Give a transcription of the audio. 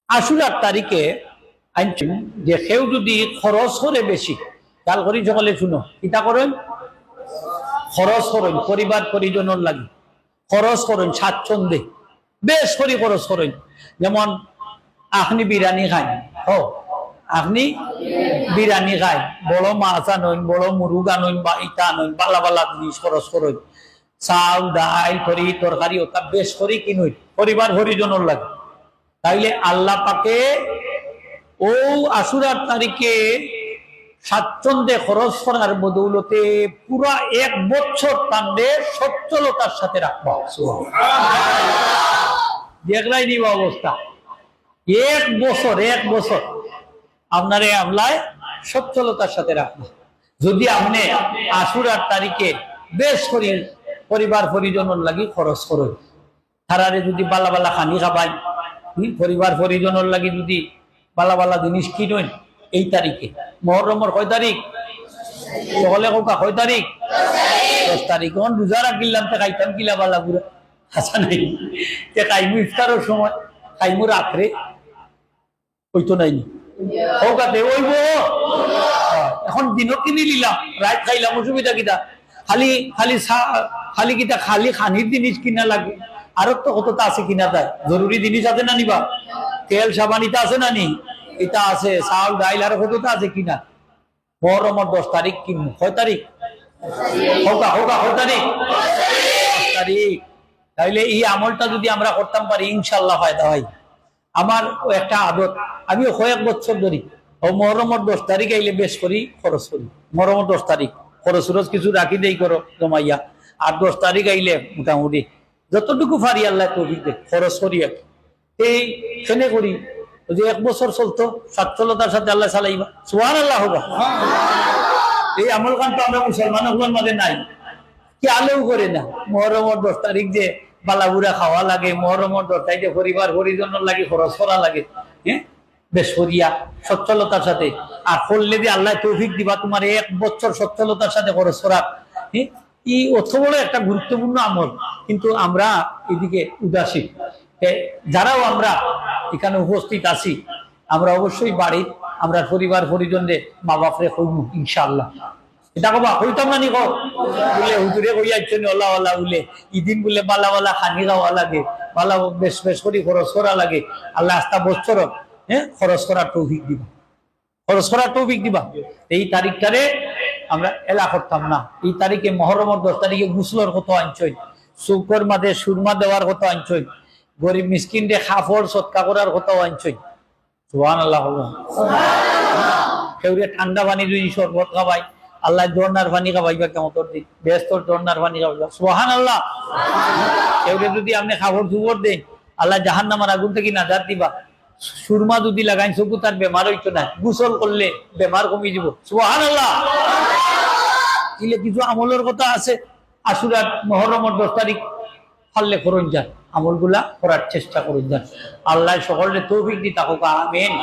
আশুরার তারিখে আনছেন যে কেউ যদি খরচ করে বেশি, কাল করি সকলে শুনো, ইটা করেন খরচ করেন পরিবার পরিজনের লাগে, খরচ করেন স্বাচ্ছন্দ্যে বেশ করে খরচ করেন। যেমন আপনি বিরিয়ানি খান, আপনি বিরিয়ানি খাই, বড় মাছ আনইন, বড় মুরুগ আনইন, বা ইটা আনইন, বালা বালা জিনিস খরচ করেন, চাউল ডাল তরি তরকারি ওটা বেশ করে কিনুন পরিবার পরিজনের লাগে। তাইলে আল্লাহ পাকে ও আশুরার তারিখে স্বাচ্ছন্দ্যে খরচ করার বদৌলতে পুরা 1 বছর তান্ডে সচ্ছলতার সাথে রাখবো। দেখলাই নিবা অবস্থা, 1 বছর আপনারে আমলায় সচ্ছলতার সাথে রাখবো। যদি আপনি আশুরার তারিখে বেশ করে পরিবার পরিজনের লাগি খরচ করেন, তারারে যদি বালা বালা খানি খাবাই, পরিবার পরিজনের লাগি যদি বালা বালা জিনিস কিনেন, এই তারিখে মহরমের কয় তারিখ সকলে কোকা কয় তারিখ 10 তারিখ। এখন রোজা রাখিলাম তো খাইতাম কিলা বালা পুরা আসা নাই, খাইমু ইফতারের সময়, খাইমু রাত্রে, ওই তো নাই ওকাতে ওইব। এখন দিনত কিনি নিলাম, রাত খাইলাম, অসুবিধা কিটা? খালি খালি খালি কিটা খালি খানির জিনিস কিনা লাগে, আর তো কতটা আছে কিনা যায়, জরুরি জিনিস আছে না নিবা, তেল সাবান ইটা আছে না নি, এটা আছে, চাউল ডাইল আর কতটা আছে কিনা। মহরমের 10 তারিখ কিনবো, কয় তারিখ কয় তারিখ 10 তারিখ। তাইলে এই আমলটা যদি আমরা করতাম পারি ইনশাল্লাহ ফায়দা হয়। আমার একটা আদত, আমি কয়েক বছর ধরি ও মহরমের 10 তারিখ আইলে বেশ করি খরচ করি। মহরমের 10 তারিখ খরচ কিছু রাখি দেই করো জমাইয়া, আর 10 তারিখ আইলে মোটামুটি যতটুকু পারি আল্লাহ তৌফিক দে খরচ করি। এই সেনে করি যে 1 বছর চলতো সচ্ছলতার সাথে আল্লাহ চালাইবা, সুবহানাল্লাহ হোগা। এই আমল কান তো আমরা মুসলমানের মাঝে নাই, কি আলেও করে না। মহরমের 10 তারিখ যে বালাবুরা খাওয়া লাগে, মহরমের 10 তারিখে পরিবার পরিজনের লাগে খরচ করা লাগে, হ্যাঁ বেশ করিয়া সচ্ছলতার সাথে। আর করলে যে আল্লাহ তৌফিক দিবা তোমার 1 বছর সচ্ছলতার সাথে খরচ করা, এই অত বড় একটা গুরুত্বপূর্ণ আমল, কিন্তু আমরা এদিকে উদাসীন। যারাও আমরা এখানে উপস্থিত আছি, আমরা অবশ্যই বাড়ির আমরা পরিবার পরিজনদের মা বাপরে কইব ইনশাআল্লাহ। এটা কবা হইতাম না নি বলে হুজুরে কই আইছেন আল্লাহ আল্লাহ বলে ইদিন বলে বালা বালা খানি খাওয়া লাগে, বালা বেশ বেশ করে খরচ করা লাগে। আল্লাহ আস্তা বছর খরচ করার তৌফিক দিবা, খরচ করার তৌফিক দিবা। এই তারিখটারে আমরা এলা করতাম না। এই তারিখে মহরমের 10 তারিখে গুসলের কত আনছই, শুকর মাঝে সুরমা দেওয়ার কত আনছই, গরিব মিসকিন রে খাফড় সৎকা করার কথা আনছই। সুবহানাল্লাহ। কেউ ঠান্ডা পানি যদি শরবত খাবাই, আল্লাহ ঝর্ণার পানি খাবাইবা, কেমন তোর দিন বেস্তর ঝর্ণার পানি খাবাইবা, সুবহানাল্লাহ। কেউ যদি আপনি খাবার দুপুর দেন, আল্লাহ জাহান্নামের আগুন থেকে নাজাত দিবা। সুরমা যদি লাগাই চকু তার বেমার হইতো না, গোসল করলে বেমার কমে যাব, সুবহানাল্লাহ। ইলে কিছু আমলের কথা আছে আশুরার মহরমের 10 তারিখ পারলে করুন যান, আমলগুলা করার চেষ্টা করুন যান। আল্লাহ সকলের তৌফিক দি থাকুক, আমিন।